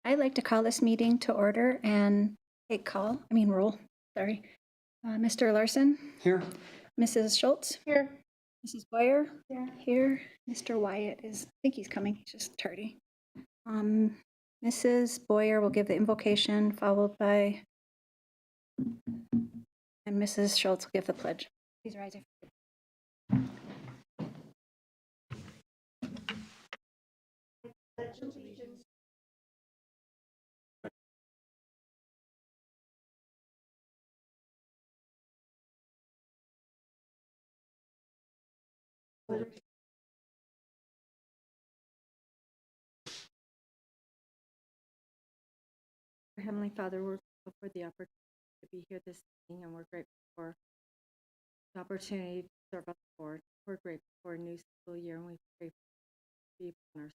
I'd like to call this meeting to order and roll, sorry. Mr. Larson, Here. Mrs. Schultz, Here. Mrs. Boyer, here. Mr. Wyatt is, I think he's coming, he's just tardy. Mrs. Boyer will give the invocation, followed by, and Mrs. Schultz will give the pledge. Please rise. Heavenly Father, we're grateful for the opportunity to be here this evening, and we're grateful for the opportunity to serve on the board. We're grateful for a new school year, and we pray for be upon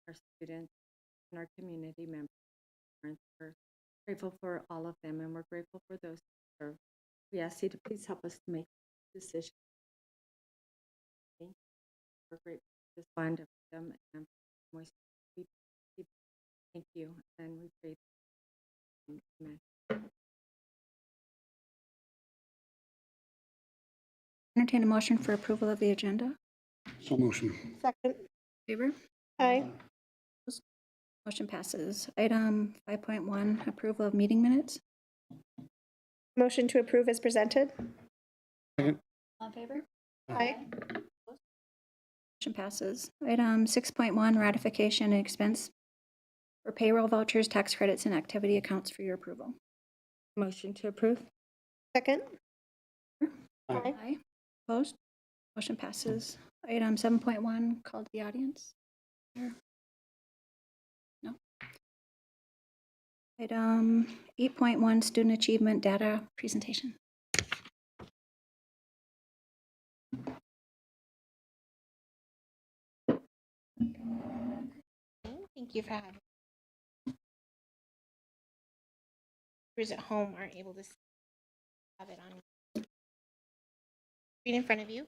our students and our community members. We're grateful for all of them, and we're grateful for those who serve. We ask you to please help us to make decisions. We're grateful for this land of freedom and moist. We thank you, and we pray. Amen. Entertain a motion for approval of the agenda. So motion. Second. Favor? Aye. Motion passes. Item 5.1, approval of meeting minutes. Motion to approve as presented. Second. All in favor? Aye. Motion passes. Item 6.1, ratification and expense for payroll vouchers, tax credits, and activity accounts for your approval. Motion to approve. Second. Aye. Aye. Opposed? Motion passes. Item 7.1, called to the audience. No. Item 8.1, student achievement data presentation. Thank you for having me. Viewers at home aren't able to have it on. Read in front of you.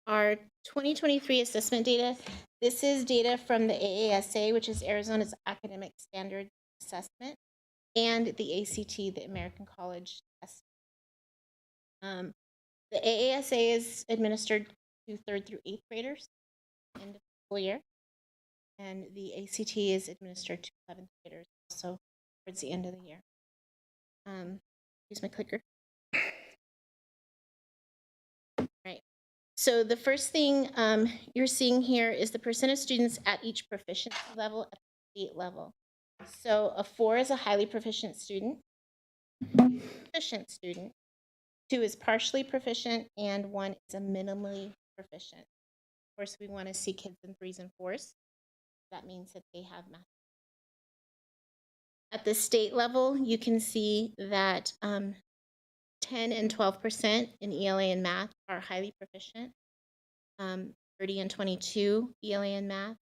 Our 2023 assessment data. This is data from the AASA, which is Arizona's Academic Standards Assessment, and the ACT, the American College Test. The AASA is administered to 3rd through 8th graders end of the school year, and the ACT is administered to 11th graders also towards the end of the year. Use my clicker. Right. So the first thing you're seeing here is the percent of students at each proficiency level at the state level. So a 4 is a highly proficient student. 2 is partially proficient, and 1 is a minimally proficient. Of course, we want to see kids in 3s and 4s. That means that they have math. At the state level, you can see that 10 and 12% in ELA and math are highly proficient. 30 and 22 ELA and math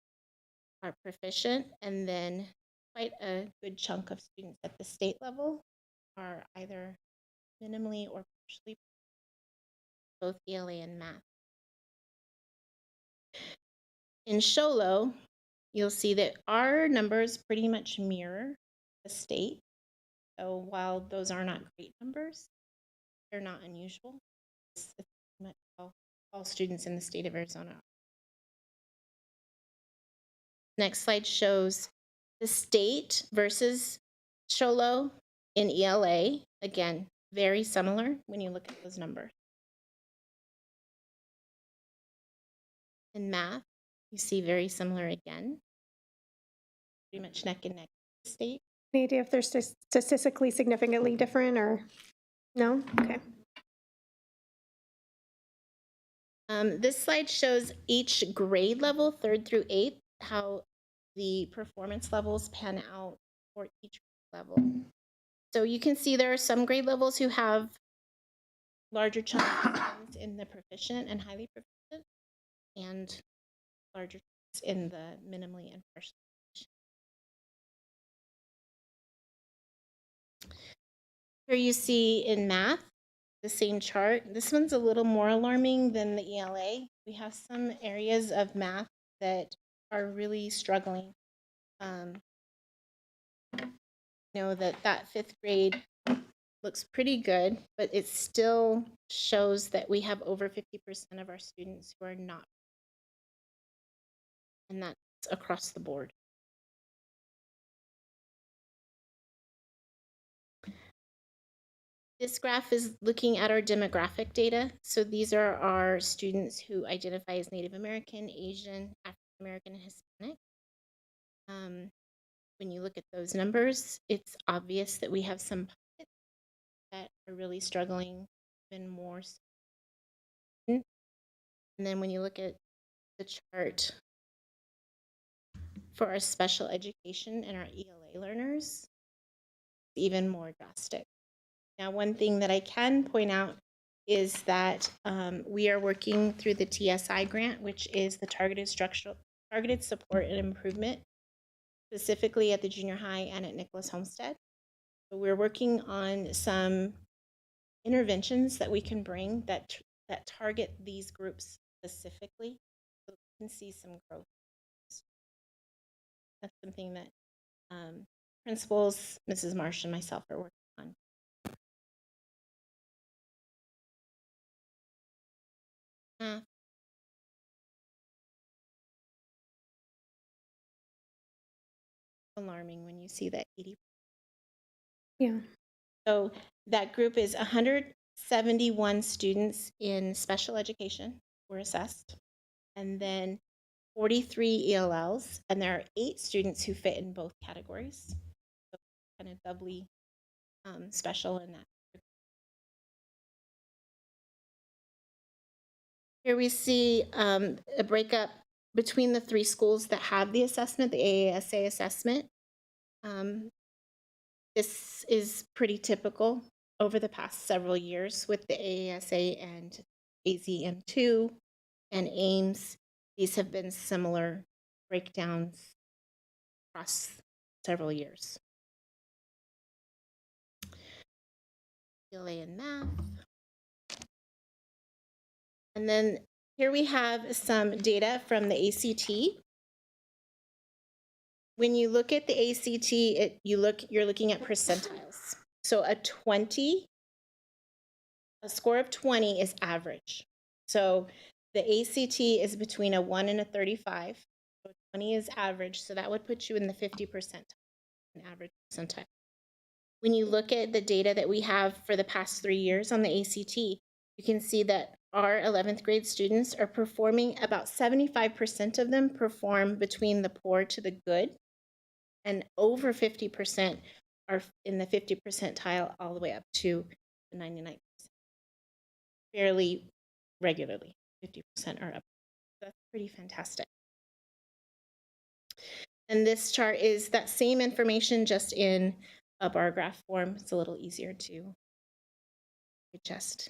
are proficient, and then quite a good chunk of students at the state level are either minimally or partially both ELA and math. In SHOLO, you'll see that our numbers pretty much mirror the state. So while those are not great numbers, they're not unusual. It's pretty much all students in the state of Arizona. Next slide shows the state versus SHOLO in ELA. Again, very similar when you look at those numbers. In math, you see very similar again. Pretty much neck and neck with the state. Any idea if they're statistically significantly different or no? Okay. This slide shows each grade level, 3rd through 8th, how the performance levels pan out for each level. So you can see there are some grade levels who have larger chunks in the proficient and highly proficient, and larger chunks in the minimally and partially proficient. Here you see in math, the same chart. This one's a little more alarming than the ELA. We have some areas of math that are really struggling. know that fifth grade looks pretty good, but it still shows that we have over 50% of our students who are not. And that's across the board. This graph is looking at our demographic data. So these are our students who identify as Native American, Asian, African American, and Hispanic. When you look at those numbers, it's obvious that we have some pockets that are really struggling even more. And then when you look at the chart for our special education and our ELA learners, even more drastic. Now, one thing that I can point out is that we are working through the TSI grant, which is the targeted support and improvement, specifically at the junior high and at Nicholas Homestead. So we're working on some interventions that we can bring that target these groups specifically, so we can see some growth. That's something that principals, Mrs. Marsh, and myself are working on. Alarming when you see that 80. Yeah. So that group is 171 students in special education were assessed, and then 43 ELLs, and there are 8 students who fit in both categories. So kind of doubly special in that. Here we see a breakup between the 3 schools that have the assessment, the AASA assessment. This is pretty typical over the past several years with the AASA and AZM2 and AIMS. These have been similar breakdowns across several years. ELA and math. And then here we have some data from the ACT. When you look at the ACT, you're looking at percentiles. So a score of 20 is average. So the ACT is between a 1 and a 35. So 20 is average, so that would put you in the 50%, an average percentile. When you look at the data that we have for the past 3 years on the ACT, you can see that our 11th grade students are performing, about 75% of them perform between the poor to the good, and over 50% are in the 50 percentile all the way up to the 99%. Fairly regularly, 50% are up. That's pretty fantastic. And this chart is that same information just in a bar graph form. It's a little easier to digest.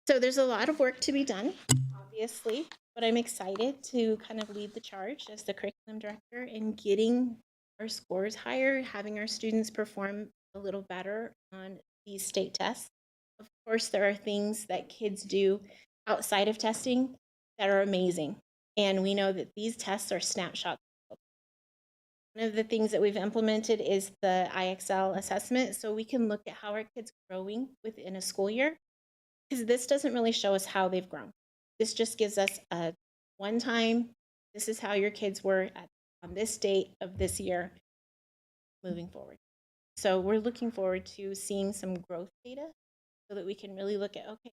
So there's a lot of work to be done, obviously, but I'm excited to kind of lead the charge as the curriculum director in getting our scores higher, having our students perform a little better on these state tests. Of course, there are things that kids do outside of testing that are amazing. And we know that these tests are snapshots. One of the things that we've implemented is the IXL assessment, so we can look at how our kids are growing within a school year, because this doesn't really show us how they've grown. This just gives us a one-time, this is how your kids were on this date of this year moving forward. So we're looking forward to seeing some growth data so that we can really look at, okay,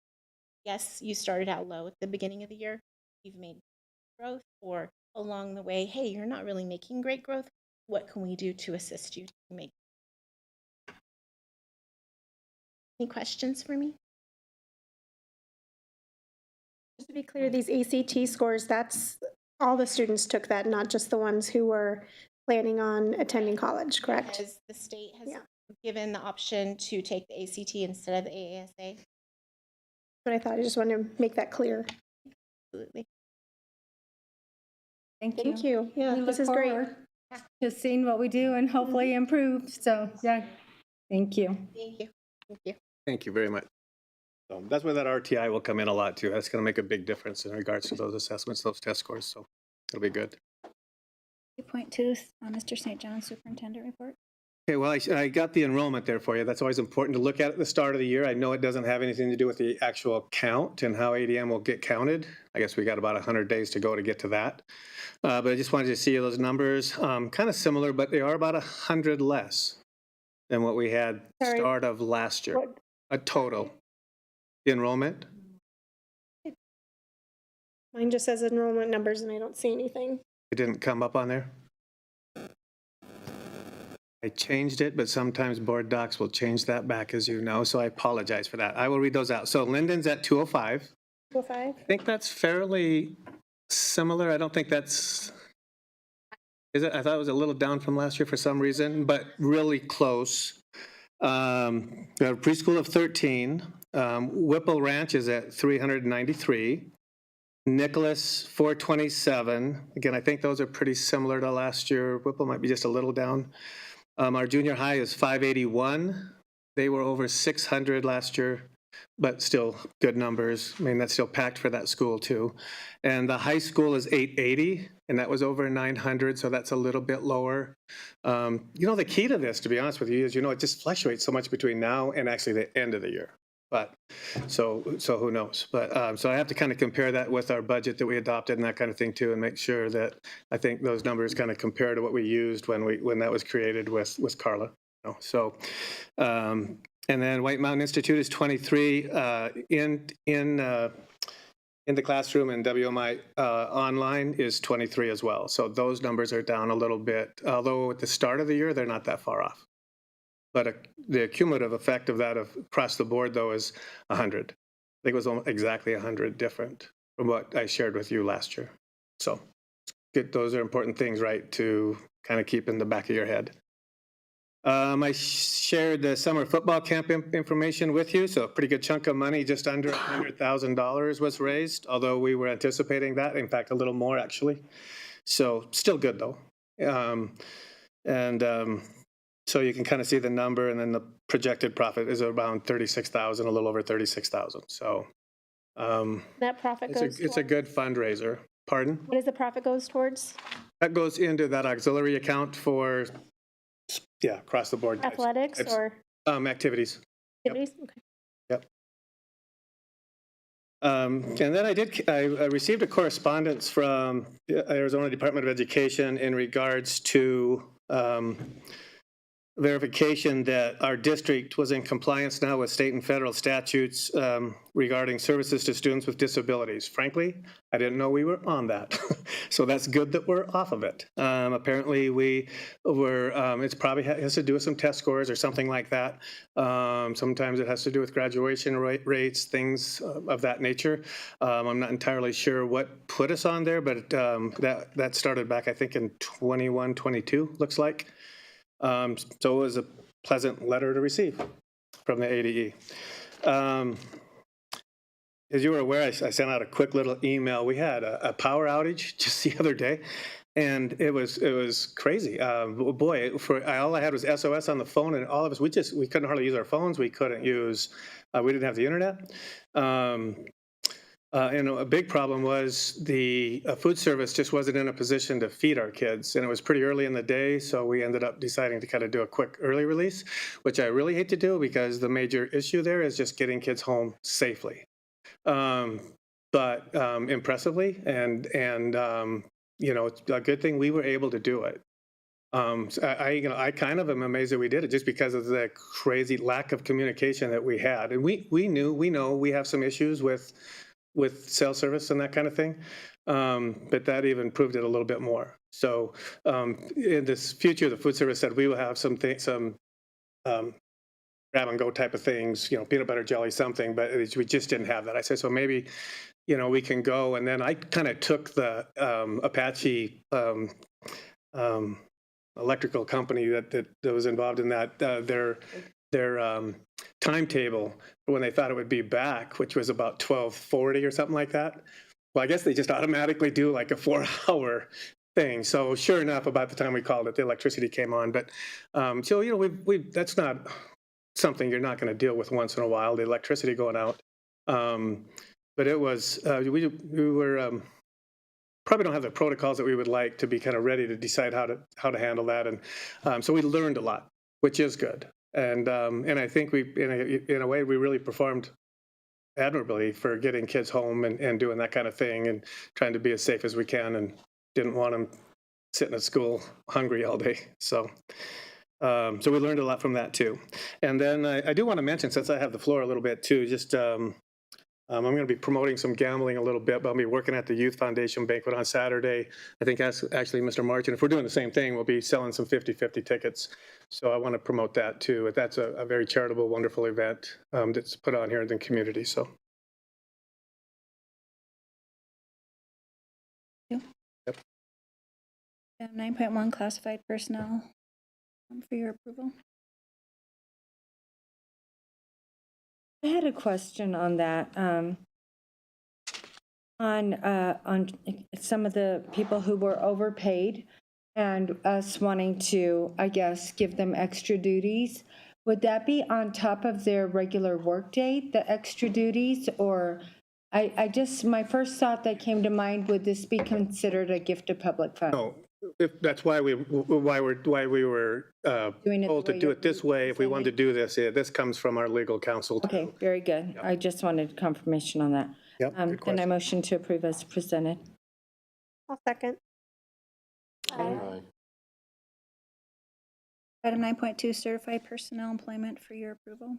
yes, you started out low at the beginning of the year, you've made growth, or along the way, hey, you're not really making great growth. What can we do to assist you to make? Any questions for me? Just to be clear, these ACT scores, that's all the students took that, not just the ones who were planning on attending college, correct? Because the state has given the option to take the ACT instead of the AASA. But I thought I just wanted to make that clear. Absolutely. Thank you. Yeah, We this look is great. forward to seeing what we do and hopefully improve. So, yeah, thank you. Thank you. Thank you. Thank you very much. So that's where that RTI will come in a lot too. That's going to make a big difference in regards to those assessments, those test scores. So it'll be good. 2.2, Mr. St. John Superintendent Report. Okay, well, I got the enrollment there for you. That's always important to look at the start of the year. I know it doesn't have anything to do with the actual count and how ADM will get counted. I guess we got about 100 days to go to get to that. But I just wanted to see those numbers, kind of similar, but they are about 100 less than what we had Sorry. start of last year. What- A total. The enrollment? Mine just says enrollment numbers and I don't see anything. It didn't come up on there? I changed it, but sometimes board docs will change that back, as you know, so I apologize for that. I will read those out. So Linden's at 205. 205? I think that's fairly similar. I don't think that's, is it? I thought it was a little down from last year for some reason, but really close. We have a preschool of 13. Whipple Ranch is at 393. Nicholas, 427. Again, I think those are pretty similar to last year. Whipple might be just a little down. Our junior high is 581. They were over 600 last year, but still good numbers. I mean, that's still packed for that school too. And the high school is 880, and that was over 900, so that's a little bit lower. You know, the key to this, to be honest with you, is, you know, it just fluctuates so much between now and actually the end of the year. But so who knows? But so I have to kind of compare that with our budget that we adopted and that kind of thing too, and make sure that I think those numbers kind of compare to what we used when that was created with Carla. You know? So and then White Mountain Institute is 23 in the classroom, and WMI online is 23 as well. So those numbers are down a little bit, although at the start of the year they're not that far off. But the cumulative effect of that across the board, though, is 100. I think it was exactly 100 different from what I shared with you last year. So those are important things, right, to kind of keep in the back of your head. I shared the summer football camp information with you, so a pretty good chunk of money, just under $100,000 was raised, although we were anticipating that, in fact, a little more actually. So still good, though. So you can kind of see the number, and then the projected profit is around 36,000, a little over 36,000. So That profit goes it's a good fundraiser. Pardon? What does the profit goes towards? That goes into that auxiliary account for, yeah, across the board. Athletics types. or Activities. activities? Okay. Yep. And then I received a correspondence from the Arizona Department of Education in regards to verification that our district was in compliance now with state and federal statutes regarding services to students with disabilities. Frankly, I didn't know we were on that. So that's good that we're off of it. Apparently we were, it's probably has to do with some test scores or something like that. Sometimes it has to do with graduation rates, things of that nature. I'm not entirely sure what put us on there, but that started back, I think, in 21, 22, looks like. So it was a pleasant letter to receive from the ADE. As you were aware, I sent out a quick little email. We had a power outage just the other day, and it was crazy. Boy, all I had was SOS on the phone, and all of us, we couldn't hardly use our phones. We couldn't use, we didn't have the internet. And a big problem was the food service just wasn't in a position to feed our kids. And it was pretty early in the day, so we ended up deciding to kind of do a quick early release, which I really hate to do because the major issue there is just getting kids home safely. But impressively, and you know, it's a good thing we were able to do it. So I kind of am amazed that we did it just because of the crazy lack of communication that we had. And we know we have some issues with cell service and that kind of thing. But that even proved it a little bit more. So in this future, the food service said we will have some grab and go type of things, you know, peanut butter jelly, something, but we just didn't have that. I said, so maybe, you know, we can go. And then I kind of took the Apache electrical company that was involved in that, their timetable for when they thought it would be back, which was about 12:40 or something like that. Well, I guess they just automatically do like a 4-hour thing. So sure enough, about the time we called it, the electricity came on. But so, you know, that's not something you're not going to deal with once in a while, the electricity going out. But it was, we were probably don't have the protocols that we would like to be kind of ready to decide how to handle that. And so we learned a lot, which is good. And I think we, in a way, we really performed admirably for getting kids home and doing that kind of thing and trying to be as safe as we can, and didn't want them sitting at school hungry all day. So we learned a lot from that too. And then I do want to mention, since I have the floor a little bit too, just I'm going to be promoting some gambling a little bit, but I'll be working at the Youth Foundation banquet on Saturday. I think actually Mr. Martin, if we're doing the same thing, we'll be selling some 50-50 tickets. So I want to promote that too. That's a very charitable, wonderful event that's put on here in the community. So. Thank Yep. 9.1 classified personnel for your approval. I had a question on that. On some of the people who were overpaid and us wanting to, I guess, give them extra duties. Would that be on top of their regular workday, the extra duties? Or I just, my first thought that came to mind, would this be considered a gift of public fund? No, that's why we were Doing it told the to way do you're it this way. If we wanted to do this, this comes from our legal counsel. Okay, very good. I just wanted confirmation on that. Yep, good Then I question. motion to approve as presented. I'll second. Aye. Item 9.2, certified personnel employment for your approval.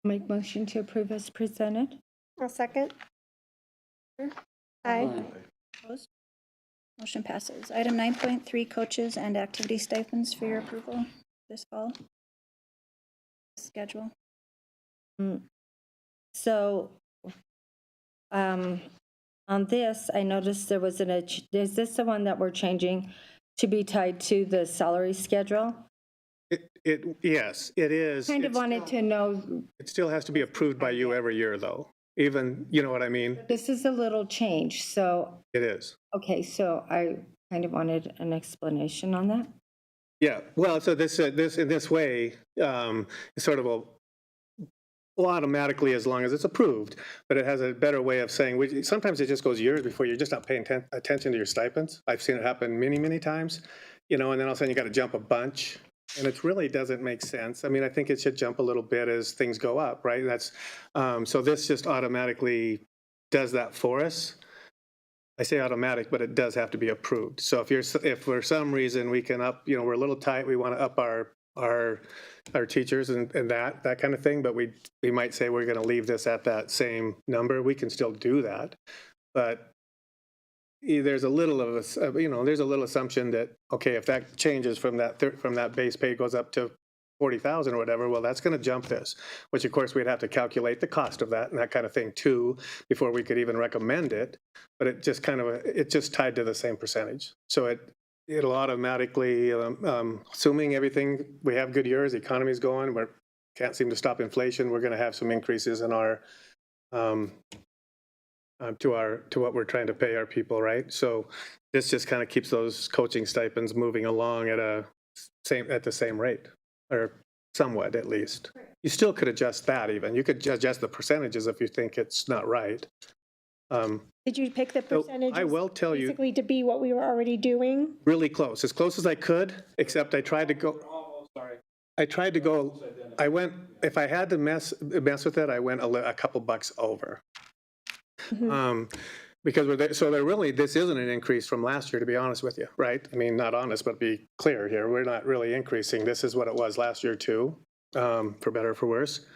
Make motion to approve as presented. I'll second. Aye. Opposed? Motion passes. Item 9.3, coaches and activity stipends for your approval this fall. Schedule. So, on this, I noticed there was is this the one that we're changing to be tied to the salary schedule? Yes, it is. Kind of wanted to know, It still has to be approved by you every year, though. Even, you know what I mean? this is a little change, so, It is. okay, so I kind of wanted an explanation on that. Yeah. Well, so this in this way, it's sort of automatically as long as it's approved, but it has a better way of saying. Sometimes it just goes years before you're just not paying attention to your stipends. I've seen it happen many, many times, and then all of a sudden you got to jump a bunch. And it really doesn't make sense. I mean, I think it should jump a little bit as things go up, right? That's so this just automatically does that for us. I say automatic, but it does have to be approved. So if for some reason we can up, we're a little tight, we want to up our teachers and that kind of thing, but we might say we're going to leave this at that same number. We can still do that, but there's a little of there's a little assumption that, okay, if that changes from that base pay goes up to 40,000 or whatever, well, that's going to jump this, which of course we'd have to calculate the cost of that and that kind of thing too before we could even recommend it. But it just it's just tied to the same percentage. So it'll automatically, assuming everything, we have good years, the economy's going, we can't seem to stop inflation, we're going to have some increases in our to what we're trying to pay our people, right? So this just kind of keeps those coaching stipends moving along at the same rate, or somewhat at least. You still could adjust that even. You could adjust the percentages if you think it's not right. Did you pick the So percentages? I will tell you, Basically to be what we were already doing? really close as I could, except I tried to go. I went, if I had to mess with it, I went a couple bucks over. Because this isn't an increase from last year, to be honest with you, right? I mean, not honest, but be clear here. We're not really increasing. This is what it was last year too, for better or for worse.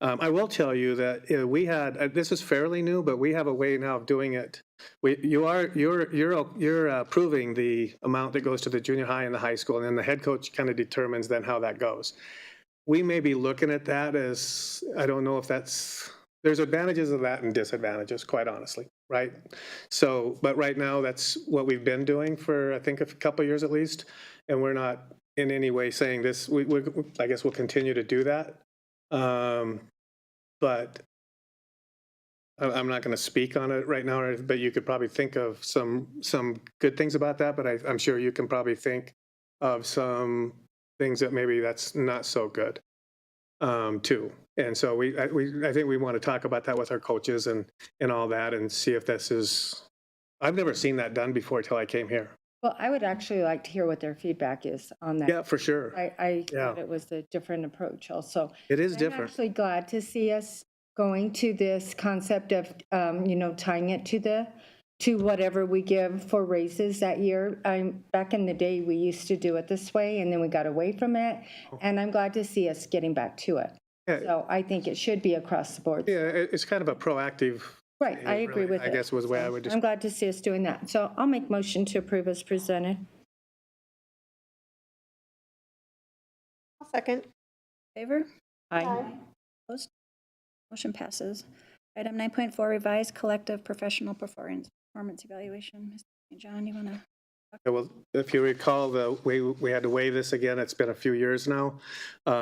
I will tell you that we had, this is fairly new, but we have a way now of doing it. You're approving the amount that goes to the junior high and the high school, and then the head coach kind of determines then how that goes. We may be looking at that as, I don't know if there's advantages of that and disadvantages, quite honestly, right? So, but right now that's what we've been doing for, I think, a couple of years at least, and we're not in any way saying this. I guess we'll continue to do that. But I'm not going to speak on it right now, but you could probably think of some good things about that, but I'm sure you can probably think of some things that maybe that's not so good. too. And so I think we want to talk about that with our coaches and all that and see if this is, I've never seen that done before till I came here. Well, I would actually like to hear what their feedback is on that. Yeah, for sure. I Yeah. thought it was a different approach also. It is I'm different. actually glad to see us going to this concept of, tying it to whatever we give for raises that year. Back in the day, we used to do it this way, and then we got away from it. And I'm glad to see us getting back to it. Yeah. So I think it should be across the board. Yeah, it's kind of a proactive. Right, I agree really, with it. I guess was the way I So would I'm glad to see us doing that. So I'll make motion to approve as presented. I'll second. Favor? Aye. Opposed? Motion passes. Item 9.4, revised collective professional performance evaluation. Mr. St. John, you want to? Well, if you recall, we had to weigh this again. It's been a few years now.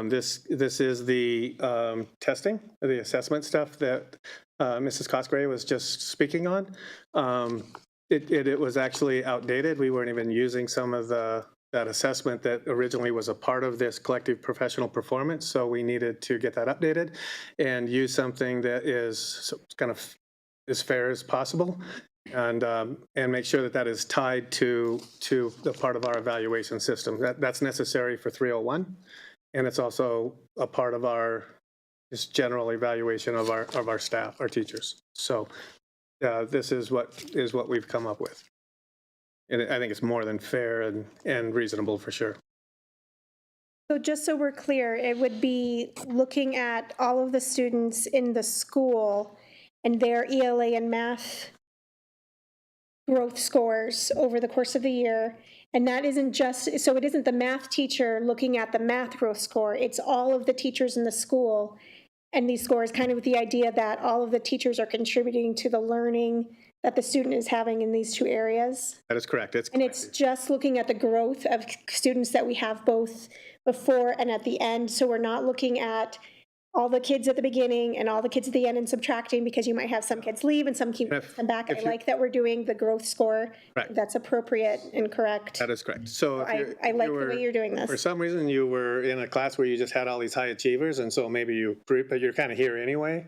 This is the testing, the assessment stuff that Mrs. Cosgray was just speaking on. It was actually outdated. We weren't even using some of that assessment that originally was a part of this collective professional performance. So we needed to get that updated and use something that is kind of as fair as possible. And make sure that is tied to the part of our evaluation system. That's necessary for 301, and it's also a part of our just general evaluation of our staff, our teachers. So this is what we've come up with, and I think it's more than fair and reasonable for sure. So just so we're clear, it would be looking at all of the students in the school and their ELA and math growth scores over the course of the year. And that isn't just, so it isn't the math teacher looking at the math growth score, it's all of the teachers in the school. And these scores kind of with the idea that all of the teachers are contributing to the learning that the student is having in these two areas. That is correct. And it's just looking at the growth of students that we have both before and at the end. So we're not looking at all the kids at the beginning and all the kids at the end and subtracting, because you might have some kids leave and some kids come back. I like that we're doing the growth score. Right. That's appropriate and correct. That is correct. So I like the way you're doing For this. some reason, you were in a class where you just had all these high achievers, and so maybe but you're kind of here anyway.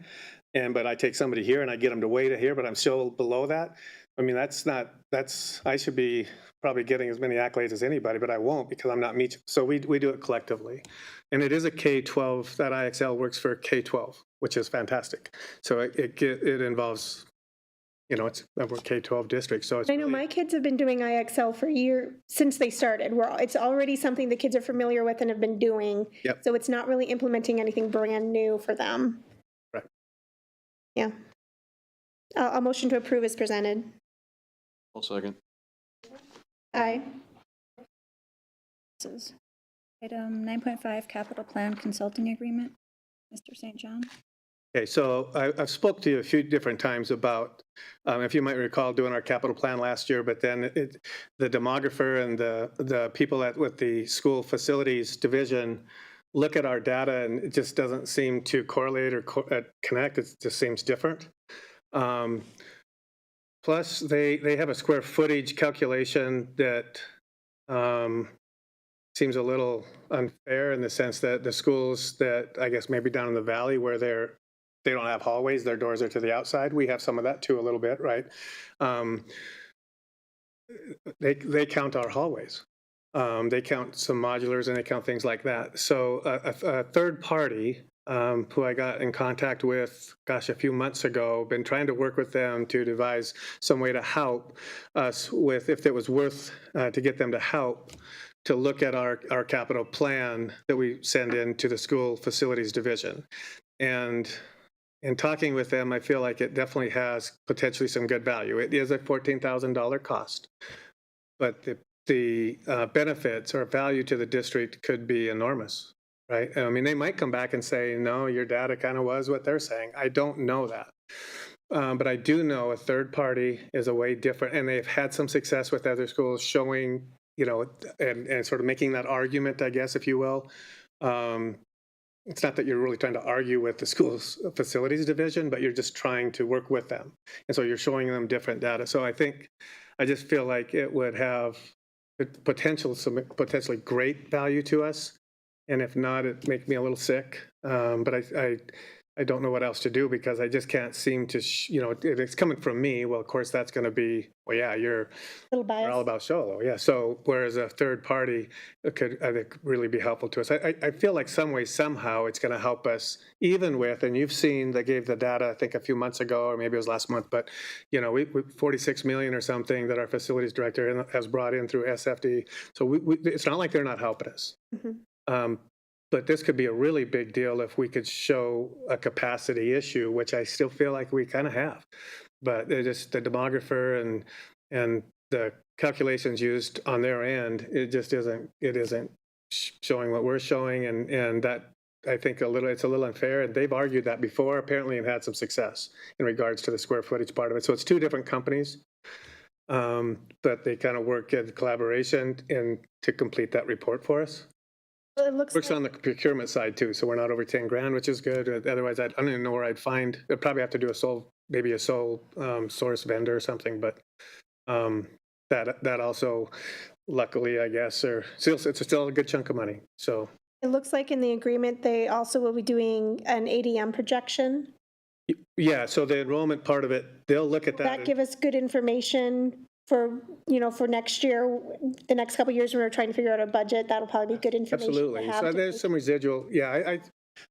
But I take somebody here and I get them to weigh to here, but I'm still below that. I mean, I should be probably getting as many accolades as anybody, but I won't because I'm not meeting. So we do it collectively. And it is a K-12, that IXL works for K-12, which is fantastic. So it involves, we're K-12 district, so it's I know really- my kids have been doing IXL for years since they started. It's already something the kids are familiar with and have been doing. Yep. So it's not really implementing anything brand new for them. Right. Yeah. I'll motion to approve as presented. I'll second. Aye. Passes. Item 9.5, capital plan consulting agreement. Mr. St. John? Okay, so I've spoke to you a few different times about, if you might recall, doing our capital plan last year, but then the demographer and the people with the school facilities division look at our data and it just doesn't seem to correlate or connect. It just seems different. Plus, they have a square footage calculation that seems a little unfair in the sense that the schools that I guess maybe down in the valley where they don't have hallways, their doors are to the outside. We have some of that too, a little bit, right? They count our hallways. They count some modulars and they count things like that. So a third party who I got in contact with, a few months ago, been trying to work with them to devise some way to help us with, if it was worth to get them to help, to look at our capital plan that we send in to the school facilities division. And in talking with them, I feel like it definitely has potentially some good value. It is a $14,000 cost, but the benefits or value to the district could be enormous, right? I mean, they might come back and say, no, your data kind of was what they're saying. I don't know that. But I do know a third party is a way different, and they've had some success with other schools showing, and sort of making that argument, I guess, if you will. It's not that you're really trying to argue with the school's facilities division, but you're just trying to work with them. And so you're showing them different data. So I just feel like it would have some potentially great value to us. and if not, it makes me a little sick. But I don't know what else to do because I just can't seem to, if it's coming from me, well, of course, that's going to be, well, yeah, you're Little all bias. about Sholo, yeah. So whereas a third party could, I think, really be helpful to us. I feel like some way, somehow, it's going to help us even with, and you've seen, they gave the data, I think, a few months ago, or maybe it was last month, but, we 46 million or something that our facilities director has brought in through SFD. So it's not like they're not helping us. But this could be a really big deal if we could show a capacity issue, which I still feel like we kind of have. But they're just the demographer and the calculations used on their end, it isn't showing what we're showing, and that I think it's a little unfair. And they've argued that before, apparently, and had some success in regards to the square footage part of it. So it's two different companies, but they kind of work in collaboration to complete that report for us. Well, it looks Works like, on the procurement side too, so we're not over 10 grand, which is good. Otherwise, I don't even know where I'd find. I'd probably have to do maybe a sole source vendor or something. But that also, luckily, I guess, it's still a good chunk of money. So it looks like in the agreement, they also will be doing an ADM projection. yeah, so the enrollment part of it, they'll look at Will that. that give us good information for, for next year, the next couple of years when we're trying to figure out a budget? That'll probably be good information to Absolutely. have. So to there's make some residual. Yeah, I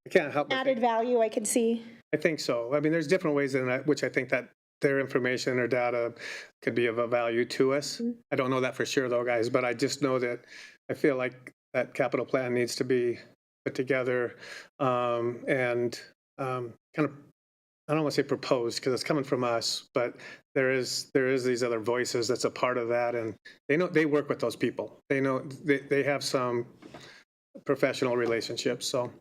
can't help but added value, I could see. I think so. I mean, there's different ways in that, which I think that their information or data could be of a value to us. I don't know that for sure, though, guys, but I just know that I feel like that capital plan needs to be put together and kind of, I don't want to say proposed because it's coming from us, but there is these other voices that's a part of that, and they work with those people. They have some professional relationships. So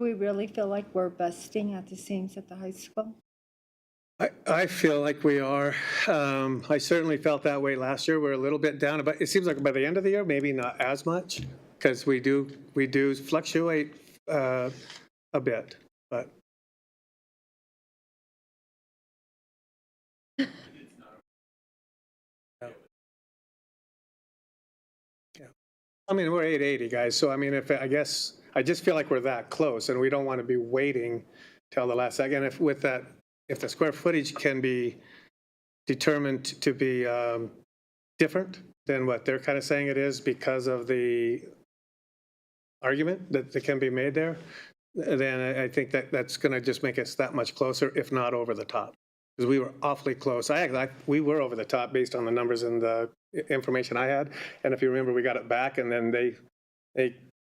We really feel like we're busting at the seams at the high school. I feel like we are. I certainly felt that way last year. We're a little bit down, but it seems like by the end of the year, maybe not as much because we do fluctuate a bit, but. Yeah. I mean, we're 880 guys. So I mean, I guess I just feel like we're that close and we don't want to be waiting till the last second. If the square footage can be determined to be different than what they're kind of saying it is because of the argument that can be made there, then I think that's going to just make us that much closer, if not over the top. Because we were awfully close. We were over the top based on the numbers and the information I had. And if you remember, we got it back, and then they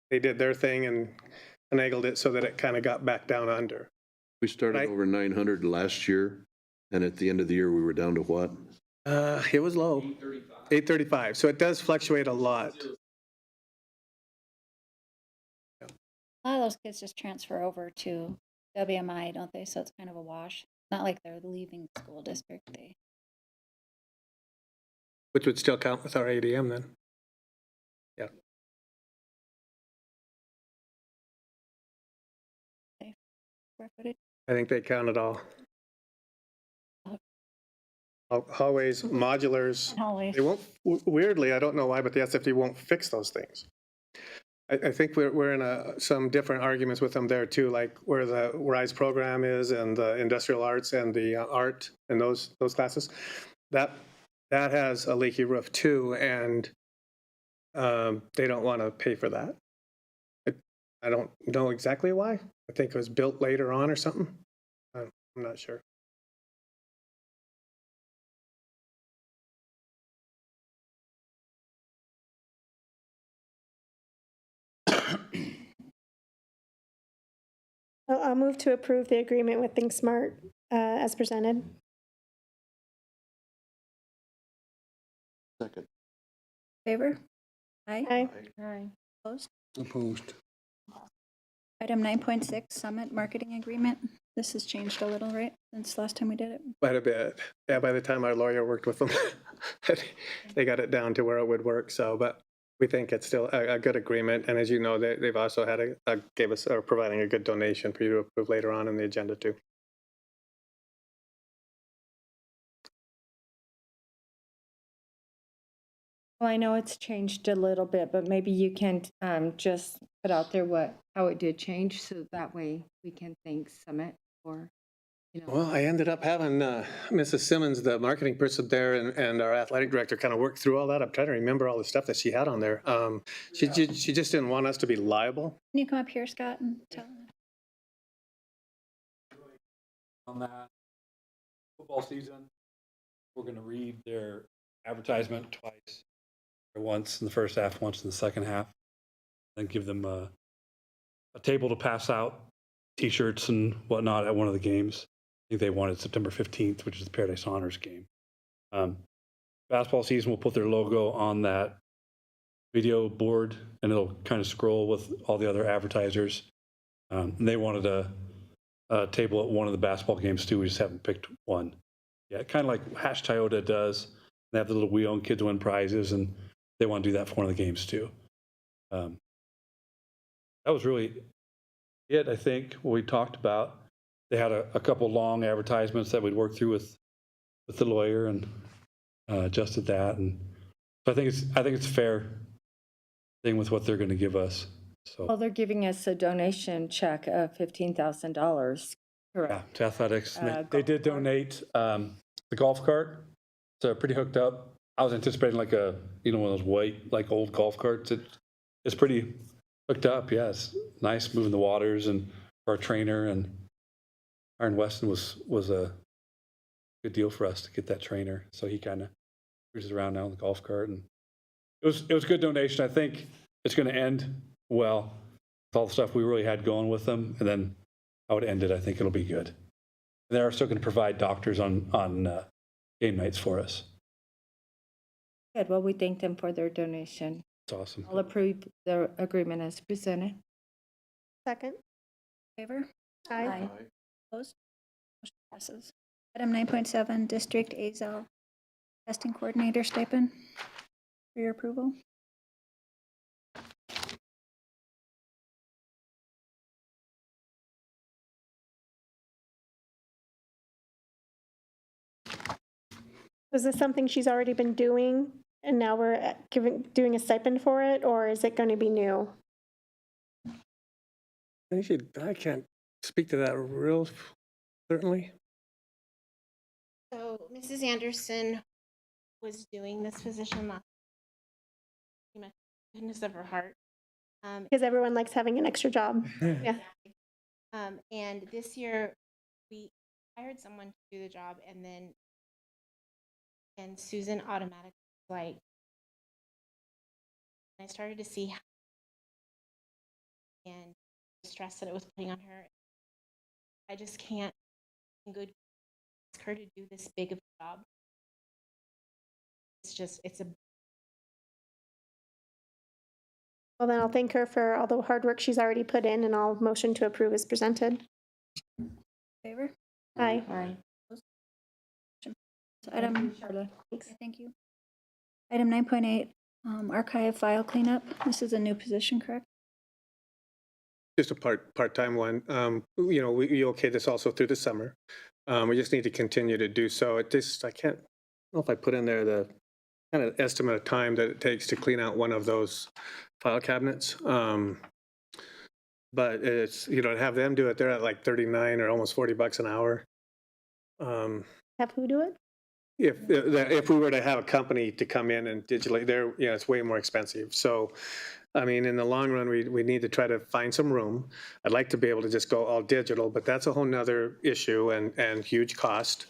did their thing and finagled it so that it kind of got back down under. We started Right. over 900 last year, and at the end of the year, we were down to what? It was low. 835. So it does fluctuate a lot. A lot of those kids just transfer over to WMI, don't they? So it's kind of a wash. Not like they're leaving the school district. Which would still count with our ADM then. Yeah. Square footage. I think they count it all. Hallways, modulars. Hallways. They won't, weirdly, I don't know why, but the SFD won't fix those things. I think we're in some different arguments with them there too, like where the RISE program is and the industrial arts and the art and those classes. That has a leaky roof too, and they don't want to pay for that. I don't know exactly why. I think it was built later on or something. I'm not sure. I'll move to approve the agreement with ThinkSmart as presented. Second. Favor? Aye. Aye. Opposed? Opposed. Item Item 9.6, Summit Marketing Agreement. This has changed a little, right, since last time we did it? Quite a bit. Yeah, by the time our lawyer worked with them, they got it down to where it would work. So, but we think it's still a good agreement. And as you know, they've also had providing a good donation for you to approve later on in the agenda too. Well, I know it's changed a little bit, but maybe you can just put out there how it did change, so that way we can thank Summit for, Well, I ended up having Mrs. Simmons, the marketing person there, and our athletic director kind of work through all that. I'm trying to remember all the stuff that she had on there. She just didn't want us to be liable. Can you come up here, Scott, and tell them? On that football season, we're going to read their advertisement twice, once in the first half, once in the second half, and give them a table to pass out, T-shirts and whatnot at one of the games. I think they wanted September 15th, which is the Paradise Honors game. Basketball season, we'll put their logo on that video board, and it'll kind of scroll with all the other advertisers. And they wanted a table at one of the basketball games too. We just haven't picked one. Yeah, kind of like Hash Toyota does. They have the little wheel and kids win prizes, and they want to do that for one of the games too. That was really it, I think, what we talked about. They had a couple long advertisements that we'd work through with the lawyer and adjusted that. And so I think it's a fair thing with what they're going to give us. So. well, they're giving us a donation check of $15,000. Correct. Yeah, to athletics. They Golf did cart. donate the golf cart. It's pretty hooked up. I was anticipating like one of those white, like old golf carts. It's pretty hooked up. Yeah, it's nice moving the waters, and for our trainer, and Aaron Weston was a good deal for us to get that trainer. So he kind of cruises around now in the golf cart, and it was a good donation. I think it's going to end well with all the stuff we really had going with them, and then how it ended, I think it'll be good. And they're still going to provide doctors on game nights for us. Good. Well, we thank them for their donation. It's awesome. I'll approve the agreement as presented. Second? Favor? Aye. Opposed? Motion passes. Item 9.7, District AZEL Testing Coordinator stipend for your approval. Was this something she's already been doing and now we're doing a stipend for it, or is it going to be new? I can't speak to that real certainly. So Mrs. Anderson was doing this position last, pretty much goodness of her heart. Because everyone likes having an extra job. Yeah. And this year we hired someone to do the job, and Susan automatically like, I started to see how, and the stress that it was putting on her. I just can't in good ask her to do this big of a job. It's a Well, then I'll thank her for all the hard work she's already put in, and I'll motion to approve as presented. Favor? Aye. Aye. Item, Charlotte. thank you. Item 9.8, archive file cleanup. This is a new position, correct? Just a part-time one. We okay this also through the summer. We just need to continue to do so. I can't know if I put in there the kind of estimate of time that it takes to clean out one of those file cabinets. But it's, to have them do it, they're at like 39 or almost $40 an hour. Have who do it? If we were to have a company to come in and digitally, it's way more expensive. So, I mean, in the long run, we need to try to find some room. I'd like to be able to just go all digital, but that's a whole nother issue and huge cost.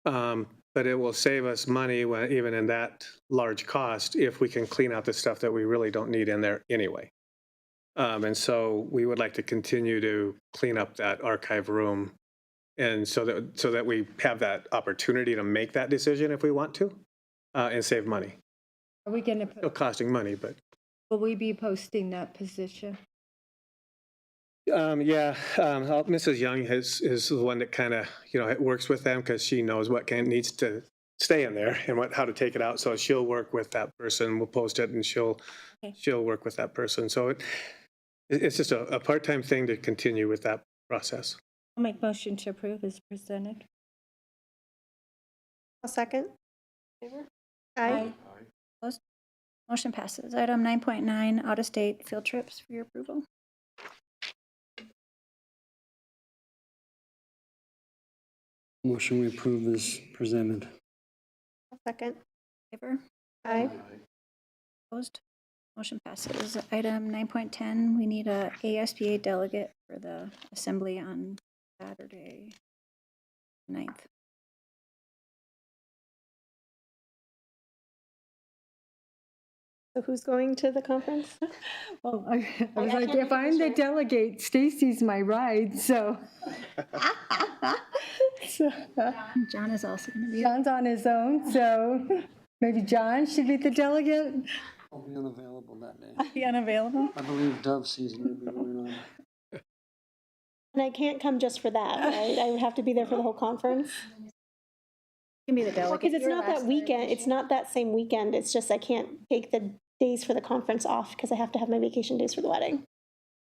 But it will save us money even in that large cost if we can clean out the stuff that we really don't need in there anyway. And so we would like to continue to clean up that archive room, and so that we have that opportunity to make that decision if we want to, and save money. Are we going Still costing money, but. will we be posting that position? Mrs. Young is the one that kind of, works with them because she knows what needs to stay in there and how to take it out. So she'll work with that person. We'll post it, and she'll work with that person. So it's just a part-time thing to continue with that process. I'll make motion to approve as presented. I'll second. Favor? Aye. Opposed? Motion passes. Item 9.9, out-of-state field trips for your approval. Motion we approve is presented. Second. Favor? Aye. Opposed? Motion passes. Item 9.10, we need a ASBA delegate for the assembly on Saturday, 9th. So who's going to the conference? Well, I was like, if I'm the delegate, Stacy's my ride, so. So, John is also going to be. John's on his own, so maybe John should be the delegate. I'll be unavailable that day. Be unavailable? I believe dove season will be going on. And I can't come just for that, right? I would have to be there for the whole conference? Can be the delegate. Because it's You were not that last weekend, it's not that same weekend, it's just I can't take the days for the conference off because I have to have my vacation days for the wedding.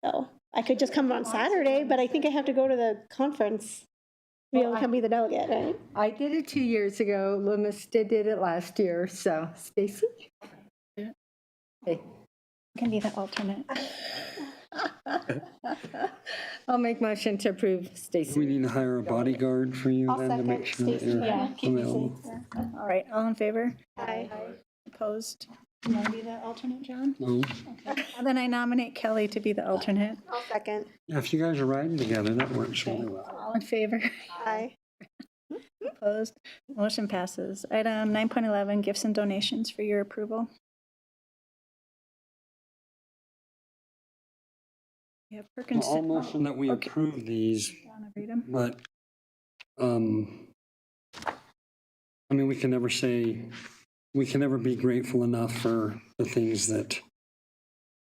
So I could just come on Saturday, but I think I have to go to the conference to be able to come be the delegate, right? I did it 2 years ago. Loomis did it last year, so Stacy? Hey. Can be the alternate. I'll make motion to approve Do we Stacy. need to hire a bodyguard for you I'll then to make second sure that Stacy. you're Yeah, keep me available? safe. All right, all in favor? Aye. Opposed? You want to be the alternate, John? No? Okay. And then I nominate Kelly to be the alternate. I'll second. Yeah, if you guys are riding together, that works really well. All in favor? Aye. Opposed? Motion passes. Item 9.11, gifts and donations for your approval. You have Perkins. I'll motion that we Okay. approve these, Wanna read 'em? but, I mean, we can never be grateful enough for the things that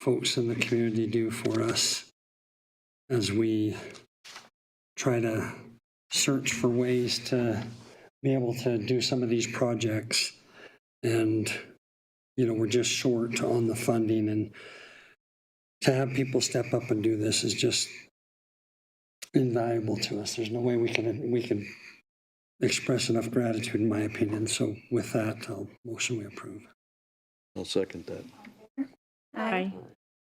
folks in the community do for us as we try to search for ways to be able to do some of these projects. And, you know, we're just short on the funding, and to have people step up and do this is just invaluable to us. There's no way we can express enough gratitude, in my opinion. So with that, I'll motion we approve. I'll second that. Aye.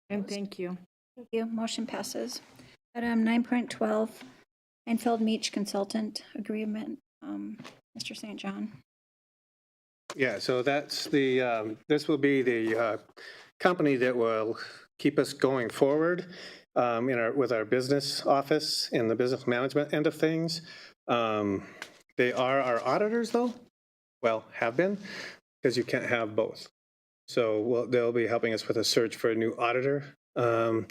And thank you. Thank you. Motion passes. Item 9.12, Einfeld Meach Consultant Agreement. Mr. St. John. Yeah, so that's the, this will be the company that will keep us going forward with our business office and the business management end of things. They are our auditors, though. Well, have been, because you can't have both. So they'll be helping us with a search for a new auditor. But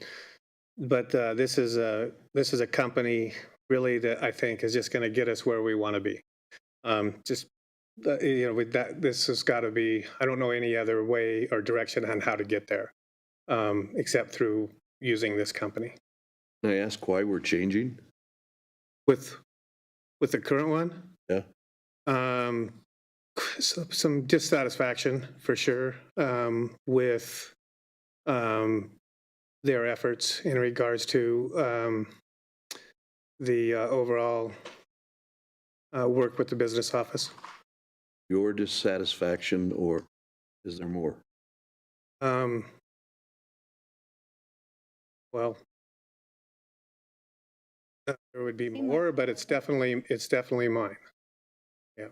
this is a company really that I think is just going to get us where we want to be. With that, this has got to be, I don't know any other way or direction on how to get there, except through using this company. Can I ask why we're changing? With the current one, Yeah. some dissatisfaction for sure with their efforts in regards to the overall work with the business office. Your dissatisfaction, or is there more? Well, there would be more, but it's definitely mine. Yeah.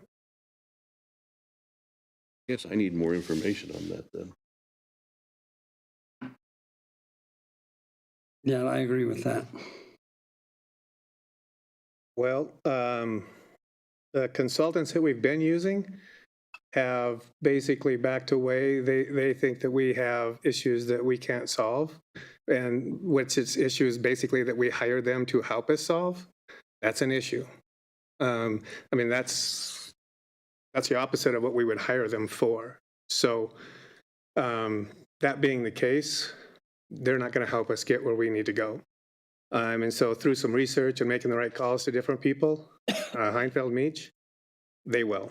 I guess I need more information on that then. Yeah, I agree with that. Well, the consultants that we've been using have basically backed away. They think that we have issues that we can't solve, and which is issues basically that we hire them to help us solve. That's an issue. I mean, that's the opposite of what we would hire them for. So that being the case, they're not going to help us get where we need to go. And so through some research and making the right calls to different people, Heinfeld Meach, they will.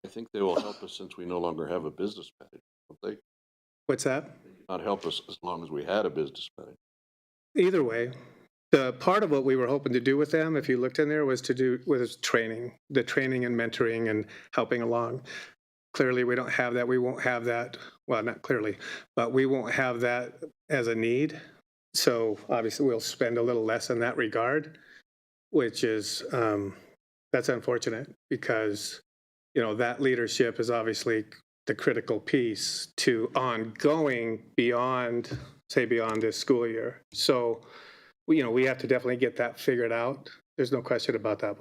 I think they will help us since we no longer have a business manager, don't they? What's that? Not help us as long as we had a business manager. Either way, the part of what we were hoping to do with them, if you looked in there, was training, the training and mentoring and helping along. clearly we don't have that. We won't have that, well, not clearly, but we won't have that as a need. So obviously we'll spend a little less in that regard, which is, that's unfortunate because, that leadership is obviously the critical piece to ongoing beyond this school year. So, we have to definitely get that figured out. There's no question about that.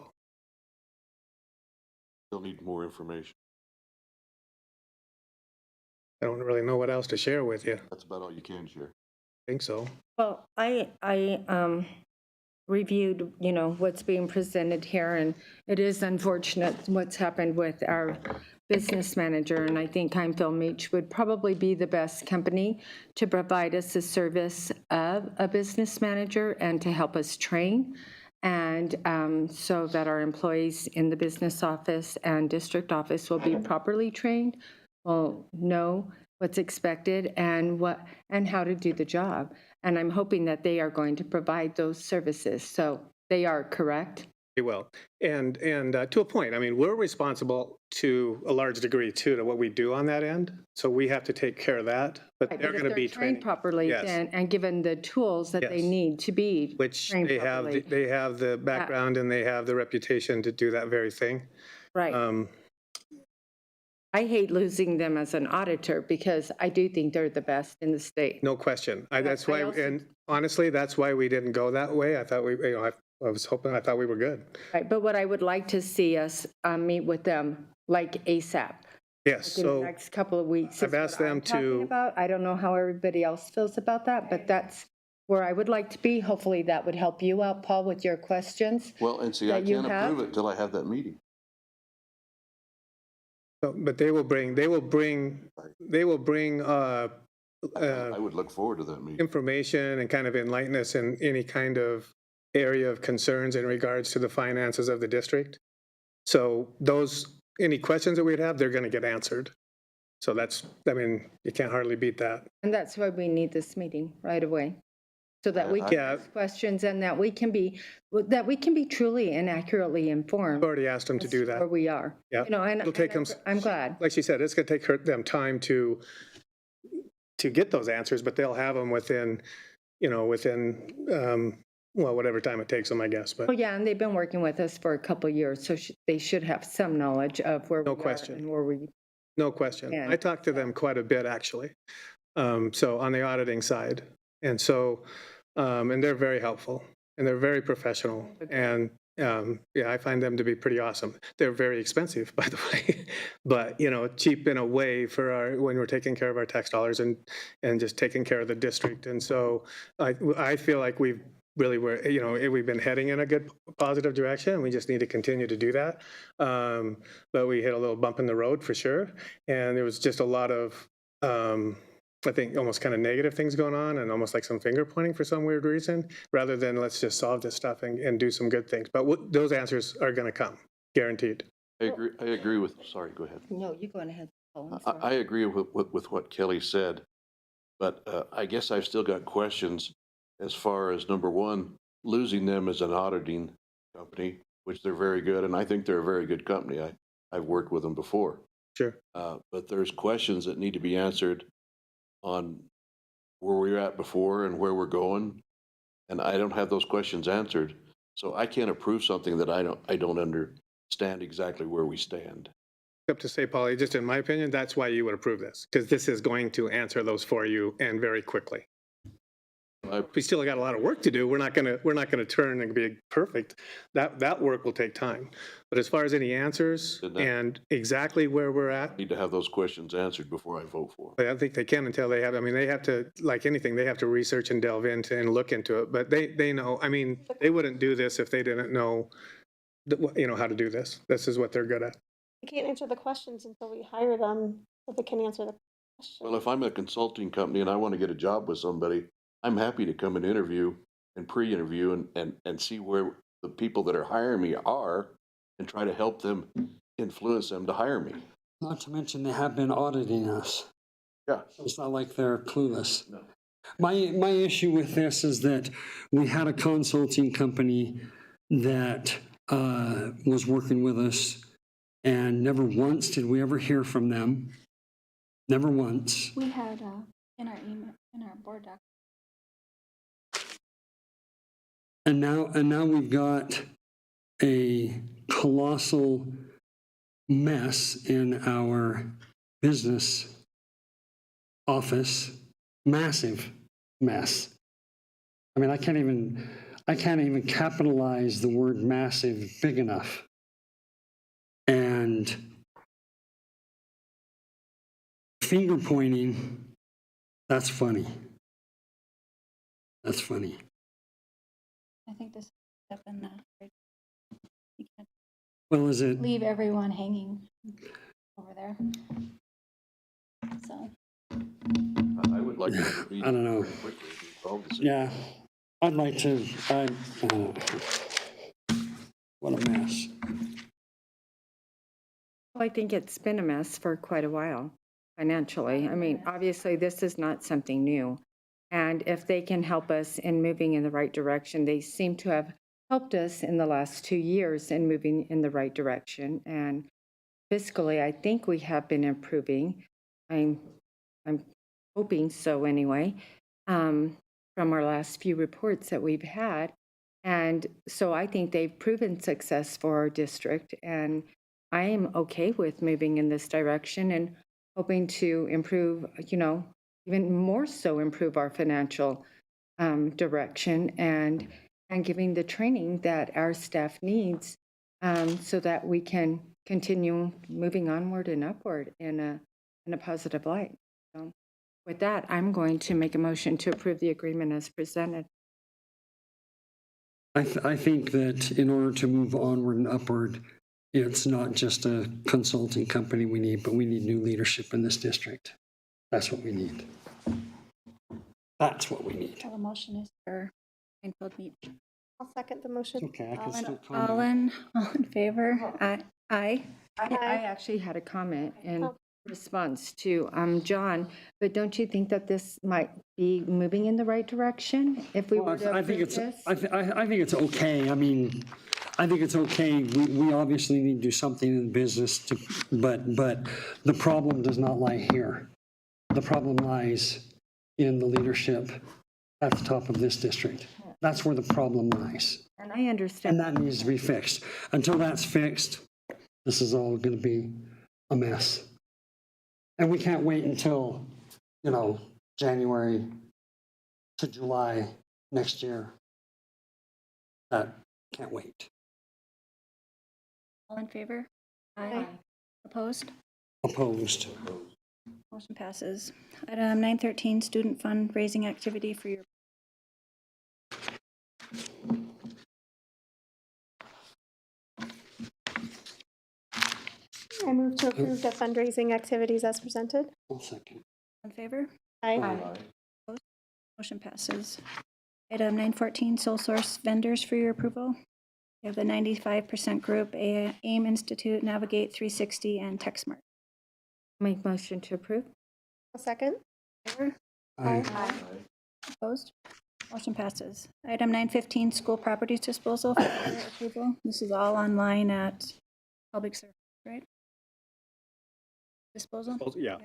They'll need more information. I don't really know what else to share with you. That's about all you can share. I think so. Well, I reviewed, what's being presented here, and it is unfortunate what's happened with our business manager, and I think Heimfeld Meach would probably be the best company to provide us the service of a business manager and to help us train, and so that our employees in the business office and district office will be properly trained, will know what's expected and how to do the job. And I'm hoping that they are going to provide those services. So they are correct. They will. And to a point, I mean, we're responsible to a large degree too to what we do on that end. So we have to take care of that, but Right, they're but if going to be trained trained properly, Yes. and given the tools that they Yes. need to be which trained they have, properly. they have the background and they have the reputation to do that very thing. Right. I hate losing them as an auditor because I do think they're the best in the state. No question. That's I why, also- and honestly, that's why we didn't go that way. I thought I thought we were good. Right, but what I would like to see us meet with them like ASAP. Yes, In the so next couple of weeks. I've is what asked them I'm talking to- about. I don't know how everybody else feels about that, but that's where I would like to be. Hopefully that would help you out, Paul, with your questions. Well, and see, I That you can't have? approve it until I have that meeting. but they will bring I would look forward to that meeting. information and kind of enlighten us in any kind of area of concerns in regards to the finances of the district. So any questions that we'd have, they're going to get answered. So you can't hardly beat that. And that's why we need this meeting right away. So that we can Yeah. ask questions and that we can be truly and accurately informed. I've already asked them to as do Where that. we are. Yeah. And It'll take them, I'm glad. like she said, it's going to take them time to get those answers, but they'll have them within whatever time it takes them, I guess. But Well, yeah, and they've been working with us for a couple of years, so they should have some knowledge of where No we are question. and where we. no question. And- I talked to them quite a bit, actually. So on the auditing side. And so, and they're very helpful and they're very professional. And I find them to be pretty awesome. They're very expensive, by the way, but cheap in a way for when we're taking care of our tax dollars and just taking care of the district. And so I feel like we've been heading in a good positive direction, and we just need to continue to do that. But we hit a little bump in the road for sure. And there was just a lot of, I think, almost kind of negative things going on and almost like some finger pointing for some weird reason, rather than let's just solve this stuff and do some good things. But those answers are going to come, guaranteed. I agree with, sorry, go ahead. No, you're going ahead. Paul, I'm sorry. I agree with what Kelly said, but I guess I've still got questions as far as, number one, losing them as an auditing company, which they're very good, and I think they're a very good company. I've worked with them before. Sure. But there's questions that need to be answered on where we were at before and where we're going, and I don't have those questions answered, so I can't approve something that I don't understand exactly where we stand. Except to say, Polly, just in my opinion, that's why you would approve this, because this is going to answer those for you and very quickly. We still got a lot of work to do. We're not gonna turn and be perfect. That work will take time. But as far as any answers and exactly where we're at, Need to have those questions answered before I vote for I don't think they can until they have. They have to, like anything, they have to research and delve into and look into it. But they know. They wouldn't do this if they didn't know, how to do this. This is what they're good at. We can't answer the questions until we hire them, so they can answer the questions. Well, if I'm a consulting company and I want to get a job with somebody, I'm happy to come and interview and pre-interview and see where the people that are hiring me are and try to help them influence them to hire me. Not to mention they have been auditing us. Yeah. It's not like they're clueless. No. My issue with this is that we had a consulting company that was working with us And never once did we ever hear from them. Never once. We had, in our email, in our board doc, And now we've got a colossal mess in our business office, massive mess. I mean, I can't even capitalize the word massive big enough. And finger pointing, that's funny. That's funny. I think this is up in the, you can't Well, is it? leave everyone hanging over there. So, I would like to read. I don't know. pretty quickly and resolve this. Yeah, I'd like to, what a mess. Well, I think it's been a mess for quite a while financially. I mean, obviously, this is not something new. And if they can help us in moving in the right direction, they seem to have helped us in the last 2 years in moving in the right direction. And fiscally, I think we have been improving. I'm hoping so anyway, from our last few reports that we've had. And so I think they've proven success for our district. And I am okay with moving in this direction and hoping to improve, even more so improve our financial direction and giving the training that our staff needs so that we can continue moving onward and upward in a positive light. So with that, I'm going to make a motion to approve the agreement as presented. I think that in order to move onward and upward, it's not just a consulting company we need, but we need new leadership in this district. That's what we need. That's what we need. the motion is for Plainfield Beach. I'll second the motion. Okay, I can All still in, comment. all in favor? Aye. I actually had a comment in Oh. response to John, but don't you think that this might be moving in the right direction if we were to I think approve it's, this? I think it's okay. I mean, I think it's okay. We obviously need to do something in business to, but the problem does not lie here. The problem lies in the leadership at the top of this district. That's where the problem lies. And I And understand. that needs to be fixed. Until that's fixed, this is all going to be a mess. And we can't wait until, January to July next year. That can't wait. All in favor? Aye. Opposed? Opposed. Motion passes. Item 913, student fundraising activity for your, I move to approve the fundraising activities as presented. One second. in favor? Aye. Motion passes. Item 914, sole source vendors for your approval. You have the 95% group, AIM Institute, Navigate 360, and TechSmart. Make motion to approve? I'll second. Favor? Aye. Opposed? Motion passes. Item 915, school properties disposal for your approval. This is all online at Public Service, right? Disposal? Yeah.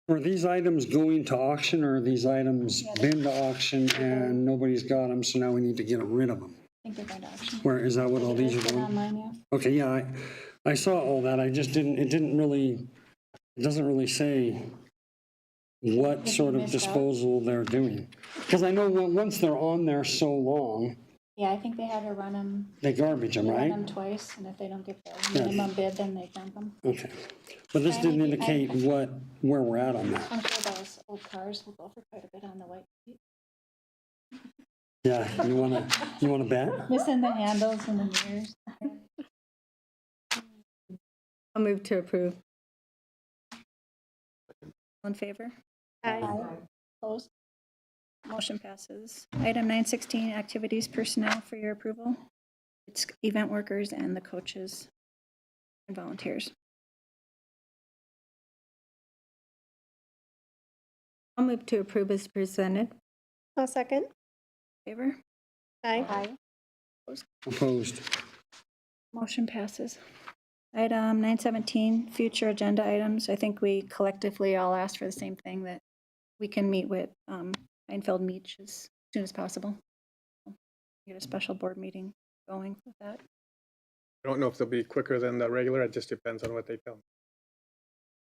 Are these items going to auction or are these items been to auction and nobody's got them, so now we need to get rid of them? I think they're going to auction. Where, is that what all these are Listed going? online, yeah. Okay, yeah, I saw all that. I just didn't, it doesn't really say what Did you sort of miss out? disposal they're doing. Because I know once they're on there so long, Yeah, I think they had to run them, they garbage them, run right? them twice, and if they don't get the Yeah. minimum bid, then they dump them. Okay. But this didn't indicate where we're at on that. I'm sure those old cars will go for quite a bit on the white sheet. Yeah, you wanna bet? Missing the handles and the mirrors. I'll move to approve. All in favor? Aye. Opposed? Motion passes. Item 916, activities personnel for your approval. It's event workers and the coaches and volunteers. I'll move to approve as presented. I'll second. Favor? Aye. Opposed. Motion passes. Item 917, future agenda items. I think we collectively all asked for the same thing, that we can meet with Einfeld Meach as soon as possible. Get a special board meeting going with that. I don't know if they'll be quicker than the regular. It just depends on what they tell me.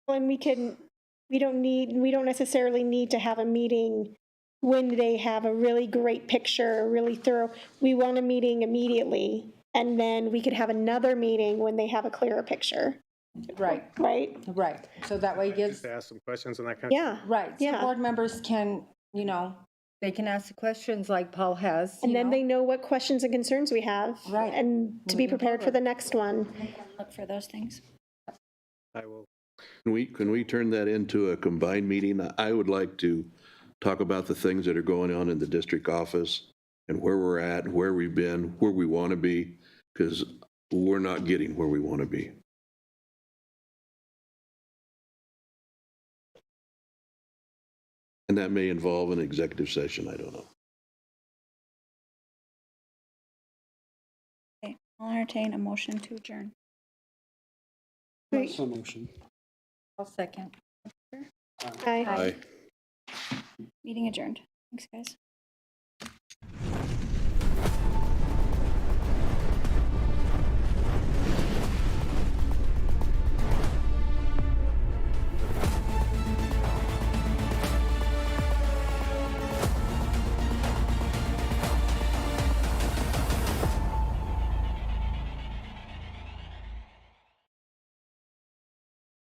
And we don't necessarily need to have a meeting when they have a really great picture, really thorough. We want a meeting immediately, and then we could have another meeting when they have a clearer picture, Right, right? right. So that way it gives, Just to ask some questions and that kind of. Yeah. right, so Yeah. board members can, you know, they can ask the questions like Paul has. And you then know. they know what questions and concerns we have. Right. And to be Moving prepared for forward. the next one. Look for those things. I will. Can we turn that into a combined meeting? I would like to talk about the things that are going on in the district office and where we're at, where we've been, where we want to be, because we're not getting where we want to be. And that may involve an executive session, I don't know. Okay, I'll entertain a motion to adjourn. So motion. I'll second. Aye. Aye. Meeting adjourned. Thanks, guys.